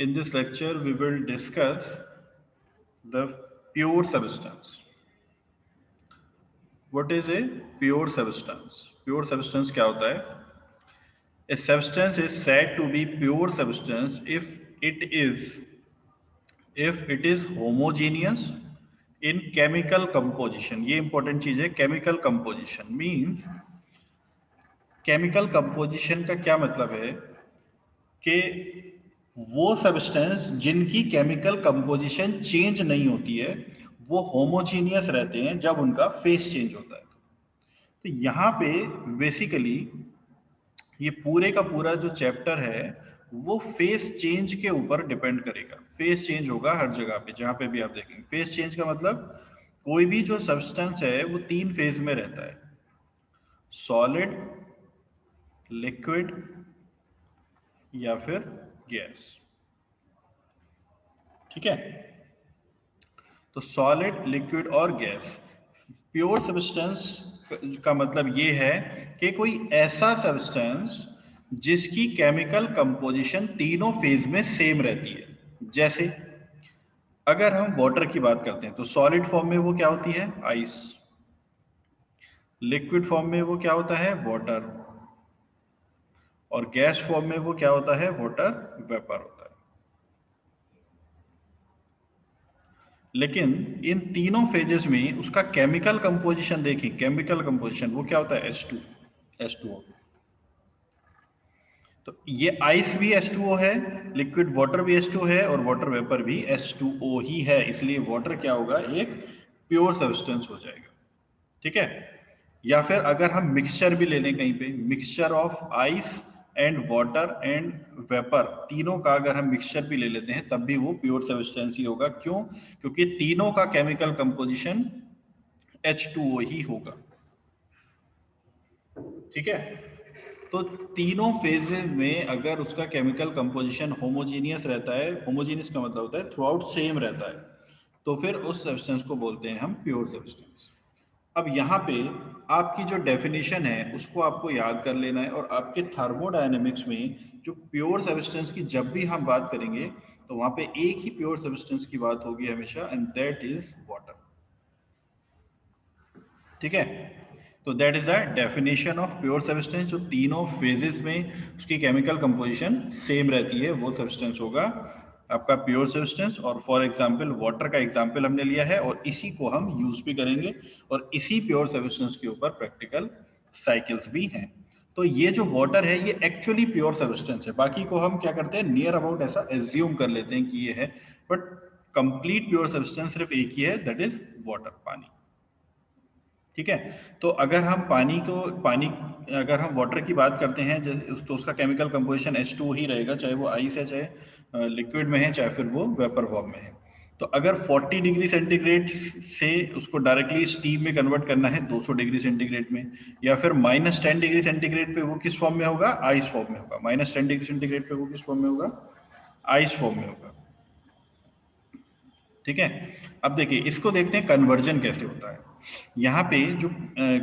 In this lecture, we will discuss the pure substance. What is a pure substance? Pure substance क्या होता है? A substance is said to be pure substance if it is homogeneous in chemical composition. ये important चीज है. Chemical composition means chemical composition का क्या मतलब है कि वो सब्सटेंस जिनकी केमिकल कंपोजिशन चेंज नहीं होती है वो होमोजीनियस रहते हैं जब उनका फेस चेंज होता है. तो यहाँ पे बेसिकली ये पूरे का पूरा जो चैप्टर है वो फेस चेंज के ऊपर डिपेंड करेगा. फेस चेंज होगा हर जगह पे, जहाँ पे भी आप देखेंगे. फेस चेंज का मतलब कोई भी जो सब्सटेंस है वो 3 फेज में रहता है: सॉलिड, लिक्विड या फिर गैस. ठीक है. तो सॉलिड, लिक्विड और गैस. प्योर सब्सटेंस का मतलब ये है कि कोई ऐसा सब्सटेंस जिसकी केमिकल कंपोजिशन तीनों फेज में सेम रहती है. जैसे अगर हम वाटर की बात करते हैं तो सॉलिड फॉर्म में वो क्या होती है? आइस. लिक्विड फॉर्म में वो क्या होता है? वाटर. और गैस फॉर्म में वो क्या होता है? वाटर वेपर होता है. लेकिन इन तीनों फेजेस में उसका केमिकल कंपोजिशन देखें. केमिकल कंपोजिशन वो क्या होता है? H2O. तो ये आइस भी H2O है, लिक्विड वाटर भी H2O है और वाटर वेपर भी H2O ही है. इसलिए वाटर क्या होगा? एक प्योर सब्सटेंस हो जाएगा. ठीक है. या फिर अगर हम मिक्सचर भी ले लें कहीं पे, mixture of ice and water and vapour, तीनों का अगर हम मिक्सचर भी ले लेते हैं तब भी वो प्योर सब्सटेंस ही होगा. क्यों? क्योंकि तीनों का केमिकल कंपोजिशन H2O ही होगा. ठीक है. तो तीनों फेजेस में अगर उसका केमिकल कंपोजिशन होमोजीनियस रहता है, होमोजीनियस का मतलब होता है थ्रू आउट सेम रहता है, तो फिर उस सब्सटेंस को बोलते हैं हम प्योर सब्सटेंस. अब यहाँ पे आपकी जो डेफिनेशन है उसको आपको याद कर लेना है. और आपके थर्मोडायनेमिक्स में जो प्योर सब्सटेंस की जब भी हम बात करेंगे तो वहां पे एक ही प्योर सब्सटेंस की बात होगी हमेशा, एंड दैट इज वाटर. ठीक है. तो that is the definition of pure substance. जो तीनों फेजेस में उसकी केमिकल कंपोजिशन सेम रहती है वो सब्सटेंस होगा आपका प्योर सब्सटेंस. और फॉर एग्जांपल वाटर का एग्जांपल हमने लिया है और इसी को हम यूज भी करेंगे और इसी प्योर सब्सटेंस के ऊपर प्रैक्टिकल साइकिल्स भी हैं. तो ये जो वाटर है ये एक्चुअली प्योर सब्सटेंस है. बाकी को हम क्या करते हैं? नियर अबाउट ऐसा एज्यूम कर लेते हैं कि ये है, बट कंप्लीट प्योर सब्सटेंस सिर्फ एक ही है, दैट इज वाटर, पानी. ठीक है. तो अगर हम अगर हम वाटर की बात करते हैं तो उसका केमिकल कंपोजिशन H2O ही रहेगा, चाहे वो आइस है, चाहे लिक्विड में है, चाहे फिर वो वेपर फॉर्म में है. तो अगर 40 डिग्री सेंटीग्रेड से उसको डायरेक्टली स्टीम में कन्वर्ट करना है 200 डिग्री सेंटीग्रेड में, या फिर -10 डिग्री सेंटीग्रेड पे वो किस फॉर्म में होगा? आइस फॉर्म में होगा. -10 डिग्री सेंटीग्रेड पे वो किस फॉर्म में होगा? आइस फॉर्म में होगा. ठीक है. अब देखिए इसको देखते हैं कन्वर्जन कैसे होता है. यहाँ पे जो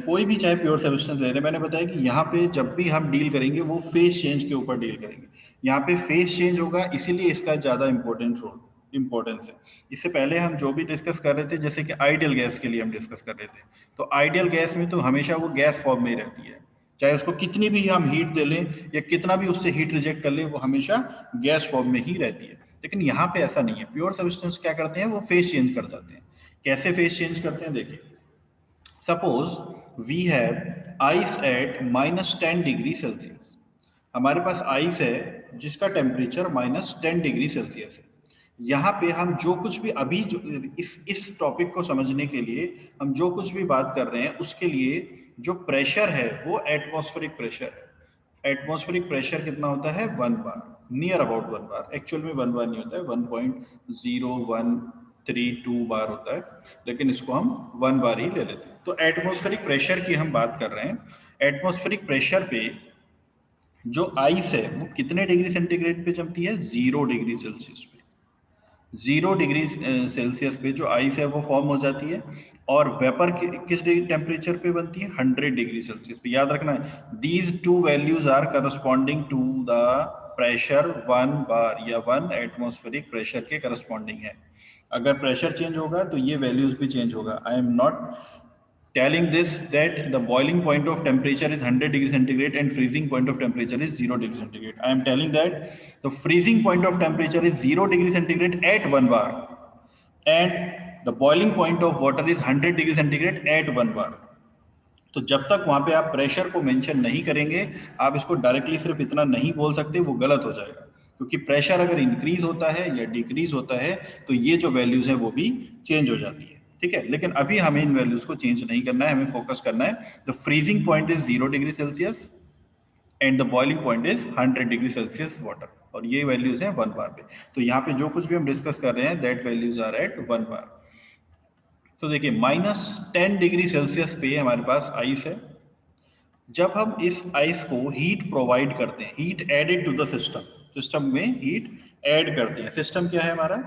कोई भी चाहे प्योर सब्सटेंस ले रहे हैं, मैंने बताया कि यहाँ पे जब भी हम डील करेंगे वो फेस चेंज के ऊपर डील करेंगे. यहाँ पे फेस चेंज होगा इसीलिए इसका ज्यादा इंपॉर्टेंस है. इससे पहले हम जो भी डिस्कस कर रहे थे, जैसे कि आइडियल गैस के लिए हम डिस्कस कर रहे थे, तो आइडियल गैस में तो हमेशा वो गैस फॉर्म में ही रहती है. चाहे उसको कितनी भी हम हीट दे लें या कितना भी उससे हीट रिजेक्ट कर लें, वो हमेशा गैस फॉर्म में ही रहती है. लेकिन यहाँ पे ऐसा नहीं है. प्योर सब्सटेंस क्या करते हैं? वो फेस चेंज कर जाते हैं. कैसे फेस चेंज करते हैं? देखिए, suppose we have ice at -10 degree Celsius. हमारे पास आइस है जिसका टेम्परेचर -10 डिग्री सेल्सियस है. यहाँ पे हम जो कुछ भी अभी जो इस टॉपिक को समझने के लिए हम जो कुछ भी बात कर रहे हैं उसके लिए जो प्रेशर है वो एटमॉस्फेरिक प्रेशर है. एटमॉस्फेरिक प्रेशर कितना होता है? 1 बार, नियर अबाउट 1 बार. एक्चुअल में 1 बार नहीं होता है, 1.0132 बार होता है, लेकिन इसको हम 1 बार ही ले लेते हैं. तो एटमॉस्फेरिक प्रेशर की हम बात कर रहे हैं. एटमॉस्फेरिक प्रेशर पे जो आइस है वो कितने डिग्री सेंटीग्रेड पे जमती है? 0 डिग्री सेल्सियस पे. 0 डिग्री सेल्सियस पे जो आइस है वो फॉर्म हो जाती है. और वेपर किस टेम्परेचर पे बनती है? 100 डिग्री सेल्सियस पे. याद रखना है, these two values are corresponding to the pressure 1 bar या 1 एटमॉस्फेरिक प्रेशर के करस्पॉन्डिंग है। अगर प्रेशर चेंज होगा तो ये वैल्यूज भी चेंज होगा। I am not telling this that the boiling point of temperature is 100 degree centigrade and freezing point of temperature is 0 degree centigrade. I am telling that the freezing point of temperature is 0 degree centigrade at 1 bar and the boiling point of water is 100 degree centigrade at 1 bar. तो जब तक वहां पे आप pressure को mention नहीं करेंगे, आप इसको डायरेक्टली सिर्फ इतना नहीं बोल सकते, वो गलत हो जाएगा। क्योंकि प्रेशर अगर इंक्रीज होता है या डिक्रीज होता है तो ये जो वैल्यूज है वो भी चेंज हो जाती है। ठीक है, लेकिन अभी हमें इन वैल्यूज को चेंज नहीं करना है, हमें फोकस करना है the freezing point is 0 degree Celsius and the boiling point is 100 degree Celsius water, और ये वैल्यूज हैं 1 बार पे। तो यहाँ पे जो कुछ भी हम डिस्कस कर रहे हैं दैट वैल्यूज आर एट 1 बार। तो देखिए -10 डिग्री सेल्सियस पे हमारे पास आइस है। जब हम इस आइस को हीट प्रोवाइड करते हैं, heat added to the system, system में हीट ऐड करते हैं। सिस्टम क्या है हमारा?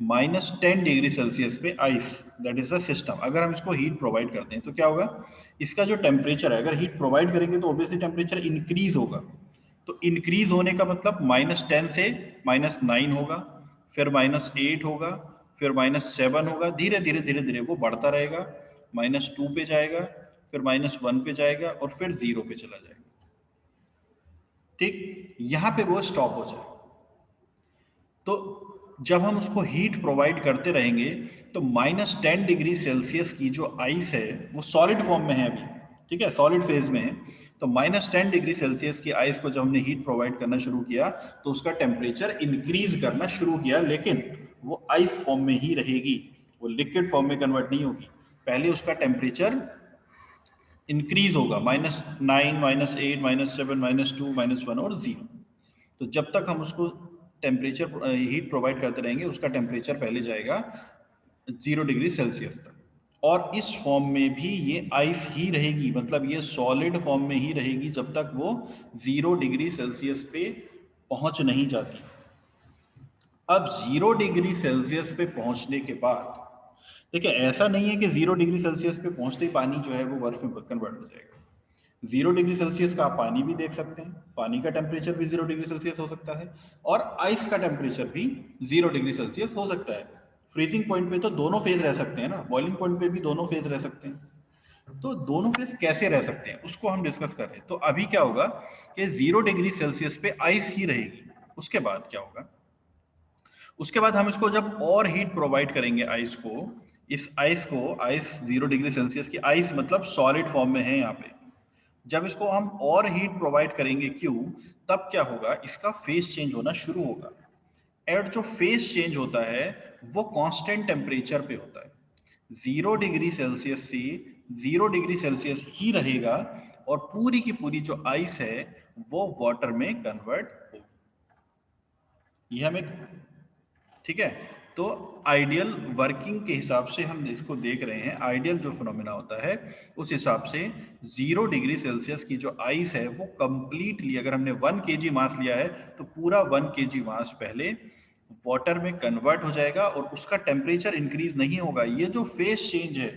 -10 डिग्री सेल्सियस पे ice, that is the system. अगर हम इसको हीट प्रोवाइड करते हैं तो क्या होगा? इसका जो टेम्परेचर है, अगर हीट प्रोवाइड करेंगे तो ऑब्वियसली टेम्परेचर इंक्रीज होगा। तो इंक्रीज होने का मतलब -10 से -9 होगा, फिर -8 होगा, फिर -7 होगा, धीरे धीरे धीरे धीरे वो बढ़ता रहेगा, -2 पे जाएगा, फिर -1 पे जाएगा और फिर 0 पे चला जाएगा। ठीक, यहां पे वो स्टॉप हो जाए। तो जब हम उसको हीट प्रोवाइड करते रहेंगे तो -10 डिग्री सेल्सियस की जो आइस है वो सॉलिड फॉर्म में है अभी, ठीक है, सॉलिड फेज में है। तो -10 डिग्री सेल्सियस की आइस को जब हमने हीट प्रोवाइड करना शुरू किया तो उसका टेम्परेचर इंक्रीज करना शुरू किया, लेकिन वो आइस फॉर्म में ही रहेगी, वो लिक्विड फॉर्म में कन्वर्ट नहीं होगी। पहले उसका टेम्परेचर इंक्रीज होगा, -9, -8, -7, -2, -1 और 0। तो जब तक हम उसको टेम्परेचर हीट प्रोवाइड करते रहेंगे उसका टेम्परेचर पहले जाएगा 0 डिग्री सेल्सियस तक, और इस फॉर्म में भी ये आइस ही रहेगी, मतलब ये सॉलिड फॉर्म में ही रहेगी जब तक वो 0 डिग्री सेल्सियस पे पहुंच नहीं जाती। अब 0 डिग्री सेल्सियस पे पहुंचने के बाद देखिए, ऐसा नहीं है कि 0 डिग्री सेल्सियस पे पहुंचते ही पानी जो है वो बर्फ में कन्वर्ट हो जाएगा। 0 डिग्री सेल्सियस का आप पानी भी देख सकते हैं, पानी का टेम्परेचर भी 0 डिग्री सेल्सियस हो सकता है और आइस का टेम्परेचर भी 0 डिग्री सेल्सियस हो सकता है। फ्रीजिंग पॉइंट पे तो दोनों फेज रह सकते हैं ना, बॉइलिंग पॉइंट पे भी दोनों फेज रह सकते हैं। तो दोनों फेज कैसे रह सकते हैं उसको हम डिस्कस कर रहे हैं। तो अभी क्या होगा कि 0 डिग्री सेल्सियस पे आइस ही रहेगी। उसके बाद क्या होगा? उसके बाद हम इसको जब और हीट प्रोवाइड करेंगे आइस को, इस आइस को, आइस 0 डिग्री सेल्सियस की आइस मतलब सॉलिड फॉर्म में है यहाँ पे, जब इसको हम और हीट प्रोवाइड करेंगे क्यों, तब क्या होगा? इसका फेस चेंज होना शुरू होगा। और जो फेस चेंज होता है वो कांस्टेंट टेम्परेचर पे होता है, 0 डिग्री सेल्सियस से 0 डिग्री सेल्सियस ही रहेगा और पूरी की पूरी जो आइस है वो वाटर में कन्वर्ट होगी। ये हमें, ठीक है, तो आइडियल वर्किंग के हिसाब से हम इसको देख रहे हैं। आइडियल जो फिनोमेना होता है उस हिसाब से 0 डिग्री सेल्सियस की जो आइस है वो कंप्लीटली, अगर हमने 1 केजी मास लिया है तो पूरा 1 केजी मास पहले वाटर में कन्वर्ट हो जाएगा और उसका टेम्परेचर इंक्रीज नहीं होगा। ये जो फेस चेंज है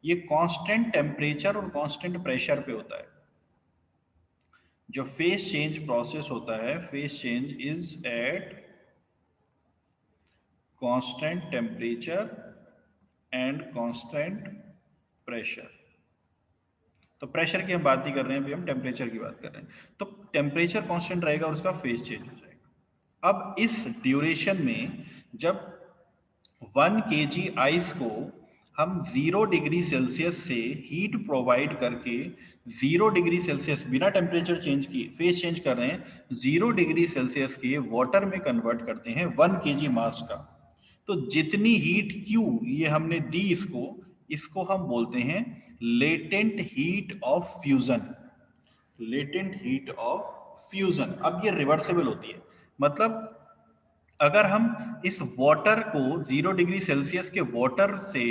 ये कांस्टेंट टेम्परेचर और कांस्टेंट प्रेशर पे होता है। जो फेस चेंज प्रोसेस होता है, face change is at constant temperature and constant pressure. तो प्रेशर की हम बात नहीं कर रहे हैं, अभी हम टेम्परेचर की बात कर रहे हैं। तो टेम्परेचर कांस्टेंट रहेगा और उसका फेज चेंज हो जाएगा। अब इस ड्यूरेशन में जब 1 केजी आइस को हम 0 डिग्री सेल्सियस से हीट प्रोवाइड करके 0 डिग्री सेल्सियस बिना टेम्परेचर चेंज किए फेज चेंज कर रहे हैं, 0 डिग्री सेल्सियस के वाटर में कन्वर्ट करते हैं 1 केजी मास का। तो जितनी हीट क्यू ये हमने दी इसको, इसको हम बोलते हैं latent heat of fusion. Latent heat of fusion. अब ये रिवर्सिबल होती है, मतलब अगर हम इस वाटर को 0 डिग्री सेल्सियस के वाटर से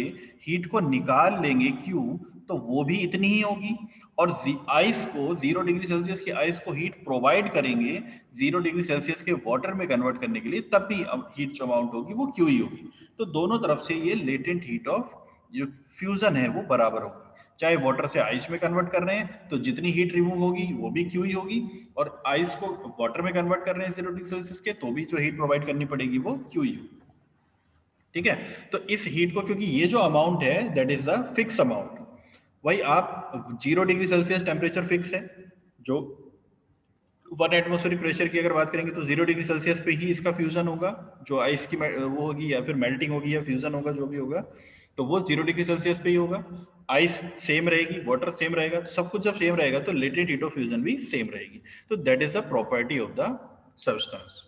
हीट को निकाल लेंगे क्यू, तो वो भी इतनी ही होगी, और आइस को 0 डिग्री सेल्सियस की आइस को हीट प्रोवाइड करेंगे 0 डिग्री सेल्सियस के वाटर में कन्वर्ट करने के लिए, तब भी हीट जो अमाउंट होगी वो क्यू ही होगी। तो दोनों तरफ से ये लेटेंट हीट ऑफ जो फ्यूजन है वो बराबर होगी। चाहे वाटर से आइस में कन्वर्ट कर रहे हैं तो जितनी हीट रिमूव होगी वो भी क्यू ही होगी, और आइस को वाटर में कन्वर्ट कर रहे हैं 0 डिग्री सेल्सियस के तो भी जो हीट प्रोवाइड करनी पड़ेगी वो क्यू ही होगी। ठीक है, तो इस हीट को, क्योंकि ये जो अमाउंट है that is the fix amount, वही आप 0 डिग्री सेल्सियस टेम्परेचर फिक्स है, जो 1 एटमॉस्फेरिक प्रेशर की अगर बात करेंगे तो 0 डिग्री सेल्सियस पे ही इसका फ्यूजन होगा, जो आइस की वो होगी या फिर मेल्टिंग होगी या फ्यूजन होगा, जो भी होगा तो वो 0 डिग्री सेल्सियस पे ही होगा। आइस सेम रहेगी, वाटर सेम रहेगा, तो सब कुछ जब सेम रहेगा तो लेटेंट हीट ऑफ फ्यूजन भी सेम रहेगी। तो that is the property of the substance.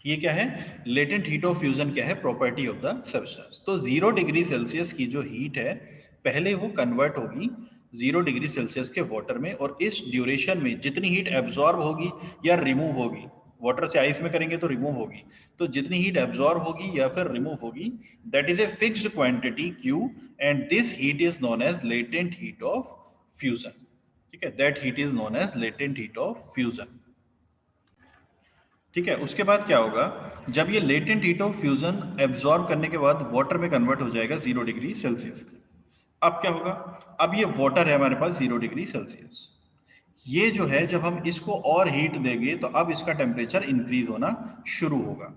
ये क्या है, लेटेंट हीट ऑफ फ्यूजन क्या है, प्रॉपर्टी ऑफ द सब्सटेंस। तो 0 डिग्री सेल्सियस की जो हीट है पहले वो कन्वर्ट होगी 0 डिग्री सेल्सियस के वाटर में, और इस ड्यूरेशन में जितनी हीट एब्जॉर्ब होगी या रिमूव होगी, वाटर से आइस में करेंगे तो रिमूव होगी, तो जितनी हीट एब्जॉर्ब होगी या फिर रिमूव होगी that is a fixed quantity Q, and this heat is known as latent heat of fusion. ठीक है, that heat is known as latent heat of fusion. ठीक है, उसके बाद क्या होगा, जब ये latent heat of fusion absorb करने के बाद वाटर में कन्वर्ट हो जाएगा 0 डिग्री सेल्सियस। अब क्या होगा, अब ये वाटर है हमारे पास 0 डिग्री सेल्सियस, ये जो है जब हम इसको और हीट देंगे तो अब इसका टेम्परेचर इंक्रीज होना शुरू होगा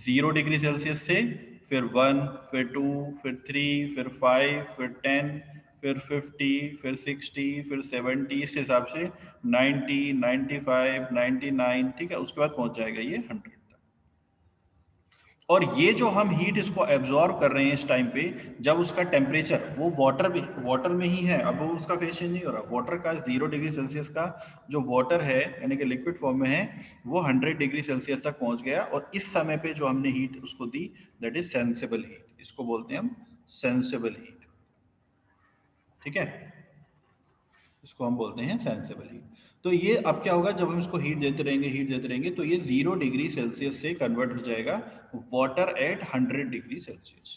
0 डिग्री सेल्सियस से, फिर 1, फिर 2, फिर 3, फिर 5, फिर 10, फिर 50, फिर 60, फिर 70, इस हिसाब से 90, 95, 99, ठीक है, उसके बाद पहुंच जाएगा ये 100 तक। और ये जो हम हीट इसको एब्जॉर्ब कर रहे हैं इस टाइम पे, जब उसका टेम्परेचर वो वाटर में ही है, अब वो उसका फेज चेंज नहीं हो रहा, वाटर का 0 डिग्री सेल्सियस का जो वाटर है यानी कि लिक्विड फॉर्म में है वो 100 डिग्री सेल्सियस तक पहुंच गया, और इस समय पे जो हमने हीट उसको दी दैट इज सेंसिबल हीट, इसको बोलते हैं हम सेंसिबल हीट। ठीक है, इसको हम बोलते हैं सेंसिबल हीट। तो ये अब क्या होगा, जब हम इसको हीट देते रहेंगे तो ये 0 डिग्री सेल्सियस से कन्वर्ट हो जाएगा वाटर एट 100 डिग्री सेल्सियस।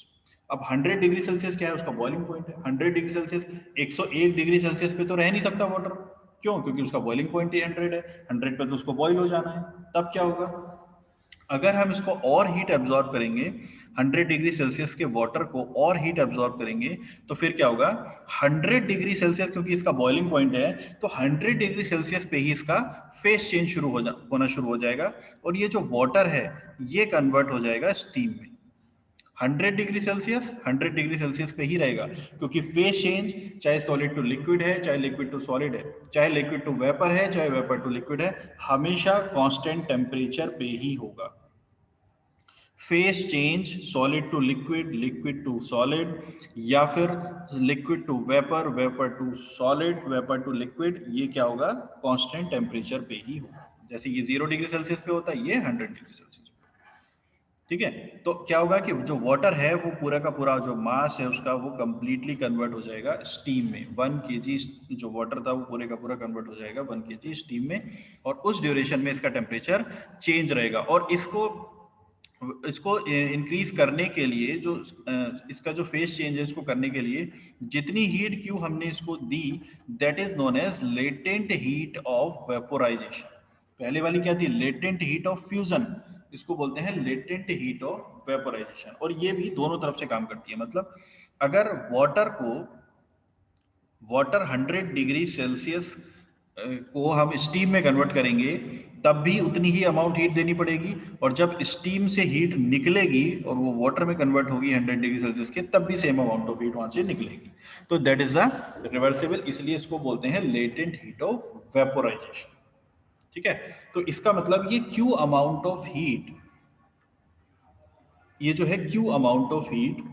अब 100 डिग्री सेल्सियस क्या है, उसका बॉइलिंग पॉइंट है 100 डिग्री सेल्सियस। 101 डिग्री सेल्सियस पे तो रह नहीं सकता वाटर, क्यों, क्योंकि उसका बॉइलिंग पॉइंट ही 100 है, 100 पे तो उसको बॉइल हो जाना है। तब क्या होगा, अगर हम इसको और हीट एब्जॉर्ब करेंगे 100 डिग्री सेल्सियस के वाटर को और हीट एब्जॉर्ब करेंगे तो फिर क्या होगा, 100 डिग्री सेल्सियस क्योंकि इसका बॉइलिंग पॉइंट है तो 100 डिग्री सेल्सियस पे ही इसका फेस चेंज होना शुरू हो जाएगा, और ये जो वाटर है ये कन्वर्ट हो जाएगा स्टीम में। 100 डिग्री सेल्सियस 100 डिग्री सेल्सियस पे ही रहेगा, क्योंकि फेस चेंज चाहे सॉलिड टू लिक्विड है, चाहे लिक्विड टू सॉलिड है, चाहे लिक्विड टू वेपर है, चाहे वेपर टू लिक्विड है, हमेशा कांस्टेंट टेम्परेचर पे ही होगा। Phase change solid to liquid, liquid to solid, या फिर liquid to vapour, vapour to solid, vapour to liquid, ये क्या होगा, कांस्टेंट टेम्परेचर पे ही होगा। जैसे ये 0 डिग्री सेल्सियस पे होता है, ये 100 डिग्री सेल्सियस पे। ठीक है, तो क्या होगा कि जो वाटर है वो पूरा का पूरा जो मास है उसका वो कंप्लीटली कन्वर्ट हो जाएगा स्टीम में। 1 kg जो वाटर था वो पूरे का पूरा कन्वर्ट हो जाएगा 1 kg स्टीम में, और उस ड्यूरेशन में इसका टेम्परेचर चेंज रहेगा। और इसको इसको इंक्रीज करने के लिए जो इसका जो फेस चेंज है इसको करने के लिए जितनी हीट क्यू हमने इसको दी that is known as latent heat of vaporization. पहले वाली क्या थी, लेटेंट हीट ऑफ फ्यूजन, इसको बोलते हैं लेटेंट हीट ऑफ वेपोराइजेशन। और ये भी दोनों तरफ से काम करती है, मतलब अगर वाटर 100 डिग्री सेल्सियस को हम स्टीम में कन्वर्ट करेंगे तब भी उतनी ही अमाउंट हीट देनी पड़ेगी, और जब स्टीम से हीट निकलेगी और वो वाटर में कन्वर्ट होगी 100 डिग्री सेल्सियस के तब भी सेम अमाउंट ऑफ हीट वहां से निकलेगी। तो दैट इज द रिवर्सिबल, इसलिए इसको बोलते हैं लेटेंट हीट ऑफ वेपोराइजेशन। ठीक है, तो इसका मतलब ये क्यू अमाउंट ऑफ हीट, ये जो है Q amount of heat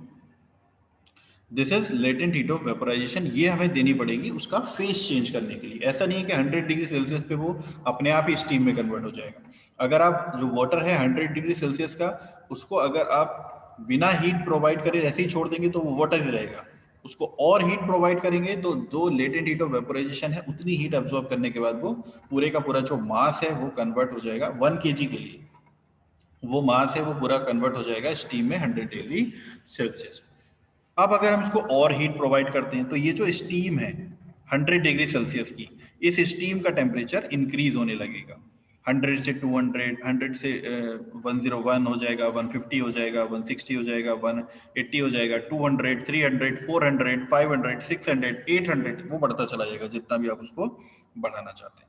this is latent heat of vaporisation, ये हमें देनी पड़ेगी उसका फेस चेंज करने के लिए। ऐसा नहीं है कि 100 डिग्री सेल्सियस पे वो अपने आप ही स्टीम में कन्वर्ट हो जाएगा। अगर आप जो वाटर है 100 डिग्री सेल्सियस का उसको अगर आप बिना हीट प्रोवाइड करे ऐसे ही छोड़ देंगे तो वो वाटर ही रहेगा, उसको और हीट प्रोवाइड करेंगे तो जो लेटेंट हीट ऑफ वेपोराइजेशन है उतनी हीट एब्जॉर्ब करने के बाद वो पूरे का पूरा जो मास है वो कन्वर्ट हो जाएगा 1 kg के लिए, वो मास है वो पूरा कन्वर्ट हो जाएगा स्टीम में 100 डिग्री सेल्सियस। अब अगर हम इसको और हीट प्रोवाइड करते हैं तो ये जो स्टीम है 100 डिग्री सेल्सियस की, इस स्टीम का टेम्परेचर इंक्रीज होने लगेगा। 100 से 200, 100 से 101 हो जाएगा, 150 हो जाएगा, 160 हो जाएगा, 180 हो जाएगा, 200, 300, 400, 500, 600, 800, वो बढ़ता चला जाएगा जितना भी आप उसको बढ़ाना चाहते हैं।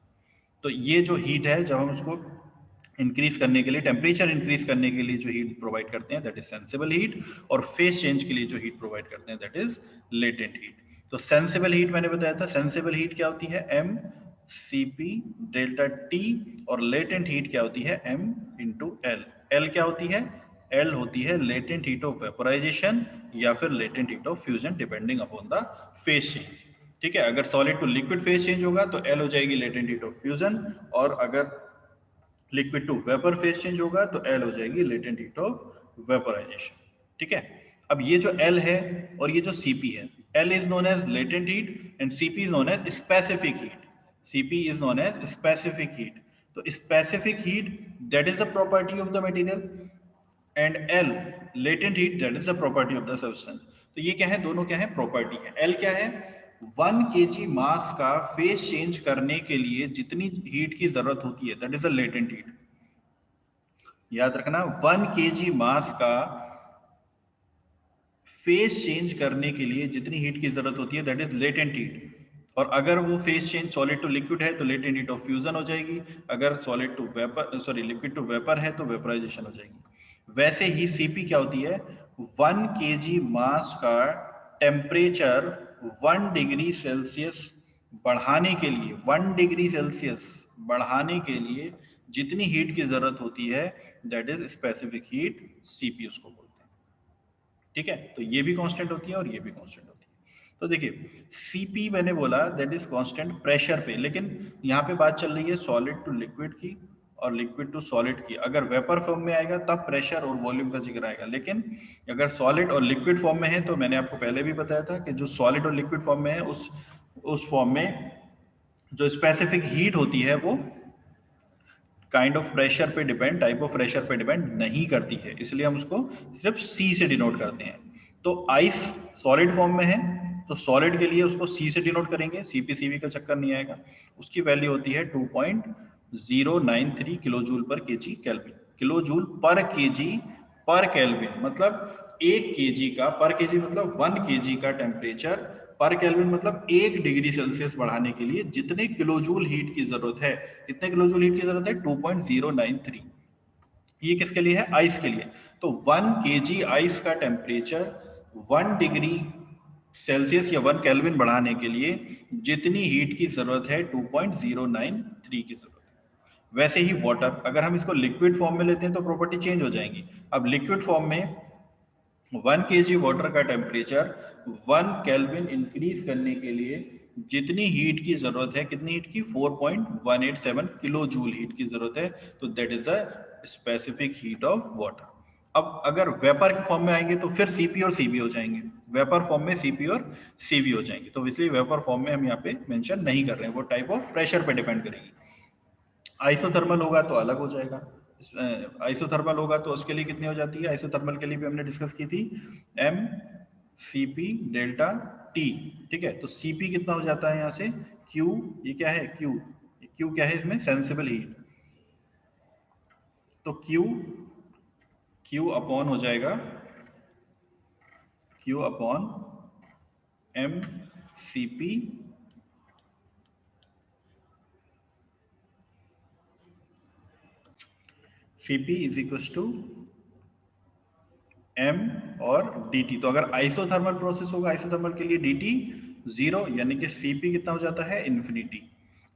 तो ये जो हीट है, जब हम उसको इंक्रीज करने के लिए, टेम्परेचर इंक्रीज करने के लिए जो हीट प्रोवाइड करते हैं दैट इज सेंसिबल हीट, और फेस चेंज के लिए जो हीट प्रोवाइड करते हैं दैट इज लेटेंट हीट। तो सेंसिबल हीट मैंने बताया था, सेंसिबल हीट क्या होती है, M C P delta T, और लेटेंट हीट क्या होती है, एम इंटू एल। एल क्या होती है, एल होती है लेटेंट हीट ऑफ वेपोराइजेशन या फिर latent heat of fusion, depending upon the phase change. ठीक है, अगर solid to liquid phase change होगा तो एल हो जाएगी लेटेंट हीट ऑफ फ्यूजन, और अगर liquid to vapour phase change होगा तो एल हो जाएगी लेटेंट हीट ऑफ वेपोराइजेशन। ठीक है, अब ये जो एल है और ये जो सीपी है, L is known as latent heat and CP is known as specific heat. CP is known as specific heat. तो specific heat that is the property of the material, and L latent heat that is the property of the substance. तो ये क्या है, दोनों क्या है, property है। L क्या है, 1 kg मास का फेस चेंज करने के लिए जितनी हीट की जरूरत होती है that is the latent heat. याद रखना, 1 kg मास का फेस चेंज करने के लिए जितनी हीट की जरूरत होती है दैट इज लेटेंट हीट। और अगर वो phase change solid to liquid है तो लेटेंट हीट ऑफ फ्यूजन हो जाएगी, अगर solid to vapour, sorry liquid to vapour है तो वेपराइजेशन हो जाएगी। वैसे ही सीपी क्या होती है, 1 kg मास का टेम्परेचर 1 डिग्री सेल्सियस बढ़ाने के लिए, 1 डिग्री सेल्सियस बढ़ाने के लिए जितनी हीट की जरूरत होती है that is specific heat, CP उसको बोलते हैं। ठीक है, तो ये भी कांस्टेंट होती है और ये भी कांस्टेंट होती है। तो देखिए सीपी मैंने बोला दैट इज कांस्टेंट प्रेशर पे, लेकिन यहाँ पे बात चल रही है सॉलिड टू लिक्विड की और लिक्विड टू सॉलिड की। अगर वेपर फॉर्म में आएगा तब प्रेशर और वॉल्यूम का जिक्र आएगा, लेकिन अगर सॉलिड और लिक्विड फॉर्म में है तो मैंने आपको पहले भी बताया था कि जो सॉलिड और लिक्विड फॉर्म में है उस फॉर्म में जो स्पेसिफिक हीट होती है वो काइंड ऑफ प्रेशर पे डिपेंड, टाइप ऑफ प्रेशर पे डिपेंड नहीं करती है, इसलिए हम उसको सिर्फ सी से डिनोट करते हैं। तो आइस सॉलिड फॉर्म में है तो सॉलिड के लिए उसको सी से डिनोट करेंगे, सीपीसीवी का चक्कर नहीं आएगा। उसकी वैल्यू होती है 2.093 kilo joule per KG kelvin. Kilo joule per KG पर केल्विन मतलब 1 केजी का, पर केजी मतलब 1 केजी का टेम्परेचर पर केल्विन मतलब 1 डिग्री सेल्सियस बढ़ाने के लिए जितने किलोजूल हीट की जरूरत है, कितने किलोजूल हीट की जरूरत है, 2.093। ये किसके लिए है, आइस के लिए। तो 1 केजी आइस का टेम्परेचर 1 डिग्री सेल्सियस या 1 केल्विन बढ़ाने के लिए जितनी हीट की जरूरत है 2.093 की जरूरत है। वैसे ही वाटर, अगर हम इसको लिक्विड फॉर्म में लेते हैं तो प्रॉपर्टी चेंज हो जाएंगी। अब लिक्विड फॉर्म में 1 kg वाटर का टेम्परेचर 1 केल्विन इंक्रीज करने के लिए जितनी हीट की जरूरत है, कितनी हीट की, 4.187 किलो जूल हीट की जरूरत है। तो that is the specific heat of water. अब अगर वेपर के फॉर्म में आएंगे तो फिर सीपी और सीबी हो जाएंगे, वेपर फॉर्म में सीपी और सीबी हो जाएंगे। तो इसलिए वेपर फॉर्म में हम यहाँ पे मेंशन नहीं कर रहे हैं, वो टाइप ऑफ प्रेशर पे डिपेंड करेगी। आइसोथर्मल होगा तो अलग हो जाएगा। आइसोथर्मल होगा तो उसके लिए कितनी हो जाती है, आइसोथर्मल के लिए भी हमने डिस्कस की थी, M C P delta T. ठीक है, तो सीपी कितना हो जाता है यहाँ से, क्यू, ये क्या है, क्यू, क्यू क्या है इसमें, सेंसिबल हीट। तो क्यू, क्यू अपॉन हो जाएगा, Q upon M C P CP is equal to M और डी टी। तो अगर आइसोथर्मल प्रोसेस होगा, आइसोथर्मल के लिए डी टी 0, यानी कि सीपी कितना हो जाता है, इन्फिनिटी।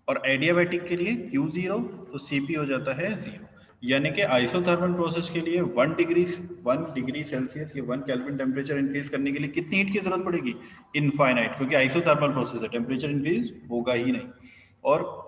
और एडियाबैटिक के लिए क्यू 0, तो सीपी हो जाता है 0। यानी कि आइसोथर्मल प्रोसेस के लिए 1 डिग्री सेल्सियस या 1 केल्विन टेम्परेचर इंक्रीज करने के लिए कितनी हीट की जरूरत पड़ेगी, इनफाइनाइट, क्योंकि आइसोथर्मल प्रोसेस है, टेम्परेचर इंक्रीज होगा ही नहीं। और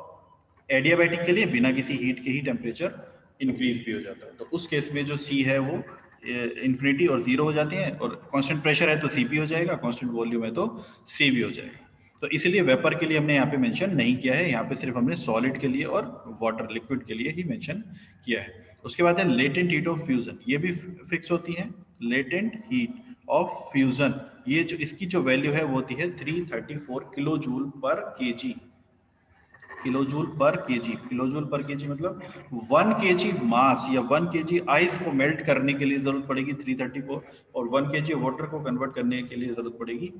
एडियाबैटिक के लिए बिना किसी हीट के ही टेम्परेचर इंक्रीज भी हो जाता है। तो उस केस में जो सी है वो इन्फिनिटी और 0 हो जाती है, और कांस्टेंट प्रेशर है तो सीपी हो जाएगा, कांस्टेंट वॉल्यूम है तो सी भी हो जाएगा। तो इसलिए वेपर के लिए हमने यहाँ पे मेंशन नहीं किया है, यहाँ पे सिर्फ हमने सॉलिड के लिए और वाटर लिक्विड के लिए ही मेंशन किया है। उसके बाद है लेटेंट हीट ऑफ फ्यूजन, ये भी फिक्स होती है। लेटेंट हीट ऑफ फ्यूजन, ये जो इसकी जो वैल्यू है वो होती है 334 kilo joule per KG. Kilojoule पर केजी। किलोजूल पर केजी मतलब 1 केजी मास या 1 केजी आइस को मेल्ट करने के लिए जरूरत पड़ेगी 334, और 1 केजी वाटर को कन्वर्ट करने के लिए जरूरत पड़ेगी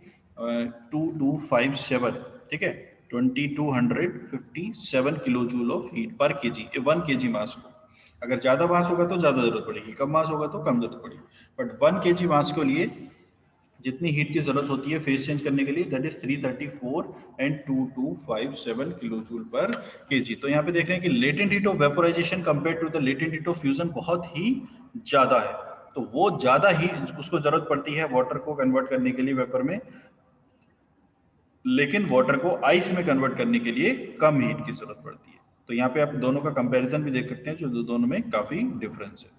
2257, ठीक है, 2257 किलोजूल ऑफ हीट पर केजी, 1 केजी मास को। अगर ज्यादा मास होगा तो ज्यादा जरूरत पड़ेगी, कम मास होगा तो कम जरूरत पड़ेगी, बट 1 केजी मास के लिए जितनी हीट की जरूरत होती है फेस चेंज करने के लिए, that is 334 and 2257 kilo joule per KG. तो यहाँ पे देख रहे हैं कि latent heat of vaporisation compare to the latent heat of fusion बहुत ही ज्यादा है, तो वो ज्यादा हीट उसको जरूरत पड़ती है वाटर को कन्वर्ट करने के लिए वेपर में, लेकिन वाटर को आइस में कन्वर्ट करने के लिए कम हीट की जरूरत पड़ती है। तो यहाँ पे आप दोनों का कंपैरिजन भी देख सकते हैं, जो दोनों में काफी डिफरेंस है।